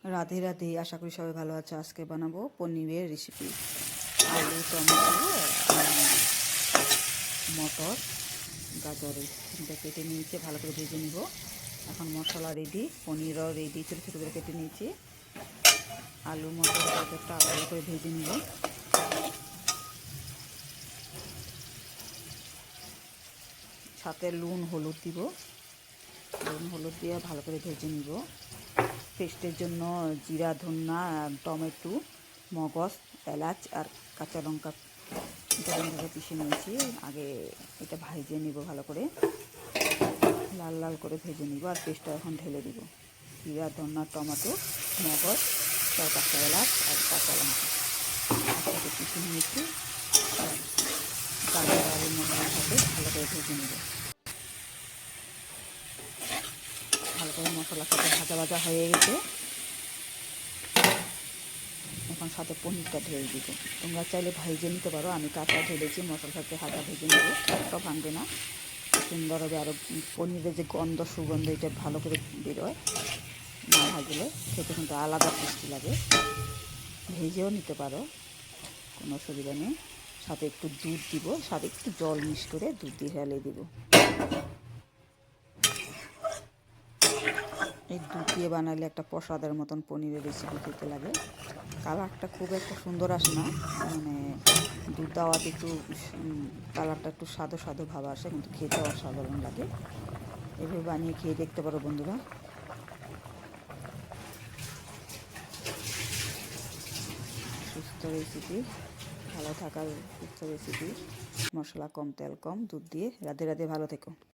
রাধে রাধে, আশা করি সবাই ভালো আছে। আজকে বানাবো পনিরের রেসিপি। আলু, টমেটো, মটর, গাজর এটা কেটে নিয়েছি, ভালো করে ভেজে নিব। এখন মশলা রেডি, পনিরও রেডি, ছোটো ছোটো করে কেটে নিয়েছি। আলু, মটর, গাজরটা ভালো করে ভেজে নিব। সাথে নুন হলুদ দিব। নুন হলুদ দিয়ে ভালো করে ভেজে নিব। পেস্টের জন্য জিরা, ধনিয়া, টমেটো, মগজ, এলাচ আর কাঁচা লঙ্কা গরমভাবে পিষে নিয়েছি। আগে এটা ভেজে নিব, ভালো করে লাল লাল করে ভেজে নিব। আর পেস্টটা এখন ঢেলে দিব। জিরা, ধনিয়া, টমেটো, মগজ, কাঁচা এলাচ আর কাঁচা লঙ্কা একসাথে পিষে নিয়েছি। গাজর আর মশলার সাথে ভালো করে ভেজে নিব। ভালো করে মশলার সাথে ভাজা ভাজা হয়ে গেছে। এখন সাথে পনিরটা ঢেলে দিব। তোমরা চাইলে ভেজে নিতে পারো, আমি কাঁচা ঢেলেছি। মশলার সাথে হালকা ভেজে নেব, একটা ভাঙবে না, সুন্দর হবে। আরও পনিরের যে গন্ধ, সুগন্ধ এটা ভালো করে বেরোয়। না ভাজলে খেতে কিন্তু আলাদা টেস্টি লাগে। ভেজেও নিতে পারো, কোনো অসুবিধা নেই। সাথে একটু দুধ দিব, সাথে একটু জল মিক্স করে দুধ দিয়ে ঢেলে দিব। এই দুধ দিয়ে বানালে একটা প্রসাদের মতন পনিরের রেসিপি খেতে লাগে। কালারটা খুব একটা সুন্দর আসে না, মানে দুধ দেওয়াতে একটু কালারটা একটু সাদো সাদো ভাব আসে, কিন্তু খেতে অসাধারণ লাগে। এভাবে বানিয়ে খেয়ে দেখতে পারো বন্ধুরা। সুস্থ রেসিপি, ভালো থাকার সুস্থ রেসিপি। মশলা কম, তেল কম, দুধ দিয়ে। রাধে রাধে, ভালো থেকো।